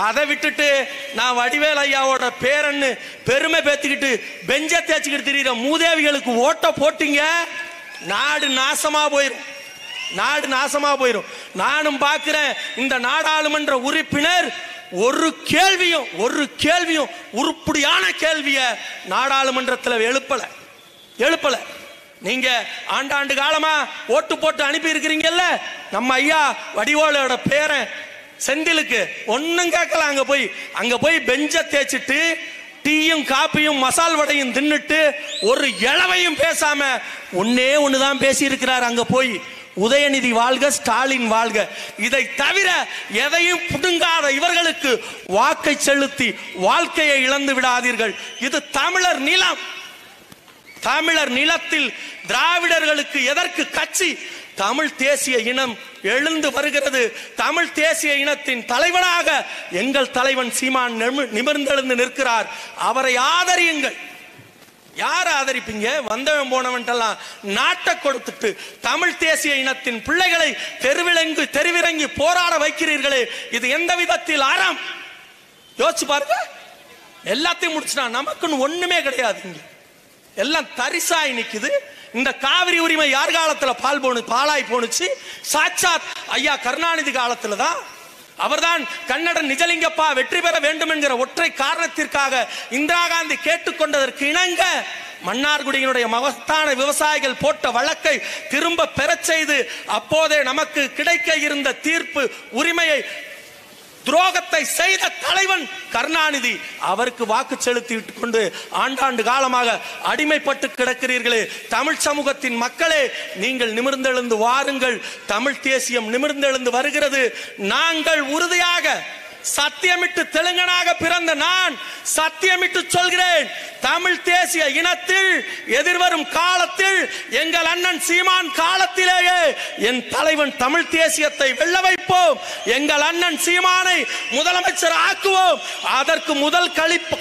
அதை விட்டுட்டு நான் வடிவேல் ஐயாவோட பேரன்னு பெருமை பேத்திக்கிட்டு பெஞ்ச தேய்ச்சிக்கிட்டு திரியிற மூதேவிகளுக்கு ஓட்ட போட்டீங்க, நாடு நாசமா போயிரும். நாடு நாசமா போயிரும். நானும் பார்க்கிறேன், இந்த நாடாளுமன்ற உறுப்பினர் ஒரு கேள்வியும் உருப்படியான கேள்விய நாடாளுமன்றத்தில் எழுப்பல. நீங்க ஆண்டாண்டு காலமா ஓட்டு போட்டு அனுப்பி இருக்கிறீங்கல்ல, நம்ம ஐயா வடிவேலோட பேரன் செந்திலுக்கு ஒன்னும் கேட்கல. அங்க போய் பெஞ்ச தேய்ச்சிட்டு டீயும் காப்பியும் மசால் வடையும் தின்னுட்டு ஒரு இளவையும் பேசாம ஒண்ணுதான் பேசி இருக்கிறார். அங்க போய் உதயநிதி வாழ்க, ஸ்டாலின் வாழ்க, இதை தவிர எதையும் புடுங்காத இவர்களுக்கு வாக்கை செலுத்தி வாழ்க்கையை இழந்து விடாதீர்கள். இது தமிழர் நிலம். தமிழர் நிலத்தில் திராவிடர்களுக்கு எதற்கு கட்சி? தமிழ் தேசிய இனம் எழுந்து வருகிறது. தமிழ் தேசிய இனத்தின் தலைவனாக எங்கள் தலைவன் சீமான் நிமிர்ந்தெழுந்து நிற்கிறார். அவரை ஆதரியுங்கள். யார் ஆதரிப்பீங்க? வந்தவன் போனவன்ட்டெல்லாம் நாட்டை கொடுத்துட்டு தமிழ் தேசிய இனத்தின் பிள்ளைகளை தெருவிறங்கி போராட வைக்கிறீர்களே, இது எந்த விதத்தில் அறம்? யோசிச்சு பாருங்க. எல்லாத்தையும் முடிச்சுனா நமக்குன்னு ஒண்ணுமே கிடையாது. இங்க எல்லாம் தரிசாய் நிக்குது. இந்த காவிரி உரிமை யார் காலத்துல பாலாய் போனுச்சு? சாட்சாத் ஐயா கருணாநிதி காலத்துல தான். அவர்தான் கன்னடன் நிஜலிங்கப்பா வெற்றி பெற வேண்டும் என்கிற ஒற்றை காரணத்திற்காக இந்திரா காந்தி கேட்டுக்கொண்டதற்கு இணங்க மன்னார்குடியினுடைய மகத்தான விவசாயிகள் போட்ட வழக்கை திரும்ப பெறச் செய்து அப்போதே நமக்கு கிடைக்க இருந்த தீர்ப்பு உரிமையை துரோகத்தை செய்த தலைவன் கருணாநிதி. அவருக்கு வாக்கு செலுத்தி கொண்டு ஆண்டாண்டு காலமாக அடிமைப்பட்டு கிடக்கிறீர்களே. தமிழ் சமூகத்தின் மக்களே, நீங்கள் நிமிர்ந்தெழுந்து வாருங்கள். தமிழ் தேசியம் நிமிர்ந்தெழுந்து வருகிறது. நாங்கள் உறுதியாக சத்தியமிட்டு தெலுங்கனாக பிறந்த நான் சத்தியமிட்டு சொல்கிறேன், தமிழ் தேசிய இனத்தில் எதிர்வரும் காலத்தில் எங்கள் அண்ணன் சீமான் காலத்திலேயே என் தலைவன் தமிழ் தேசியத்தை வெல்ல வைப்போம். எங்கள் அண்ணன் சீமானை முதலமைச்சர் ஆக்குவோம். அதற்கு முதல்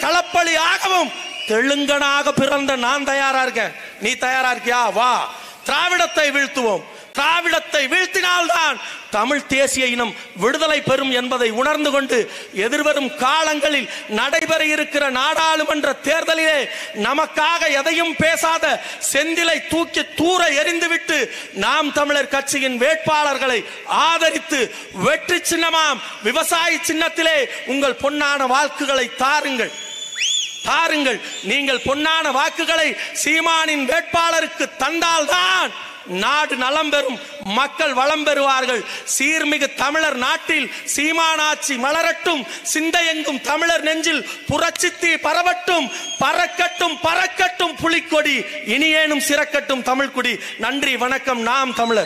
களப்பலி ஆகவும் தெலுங்கனாக பிறந்த நான் தயாரா இருக்கேன். நீ தயாரா இருக்கியா? வா, திராவிடத்தை வீழ்த்துவோம். திராவிடத்தை வீழ்த்தினால்தான் தமிழ் தேசிய இனம் விடுதலை பெறும் என்பதை உணர்ந்து கொண்டு எதிர்வரும் காலங்களில் நடைபெற இருக்கிற நாடாளுமன்ற தேர்தலிலே நமக்காக எதையும் பேசாத செந்திலை தூக்கி தூர எறிந்துவிட்டு நாம் தமிழர் கட்சியின் வேட்பாளர்களை ஆதரித்து வெற்றி சின்னமாம் விவசாயி சின்னத்திலே உங்கள் பொன்னான வாக்குகளை தாருங்கள். நீங்கள் பொன்னான வாக்குகளை சீமானின் வேட்பாளருக்கு தந்தால்தான் நாடு நலம் பெறும், மக்கள் வளம் பெறுவார்கள். சீர்மிகு தமிழர் நாட்டில் சீமானாட்சி மலரட்டும். சிந்தையெங்கும் தமிழர் நெஞ்சில் புரட்சித்தீ பரவட்டும். பறக்கட்டும் புலிக்கொடி, இனியேனும் சிறக்கட்டும் தமிழ்குடி. நன்றி, வணக்கம். நாம் தமிழர்.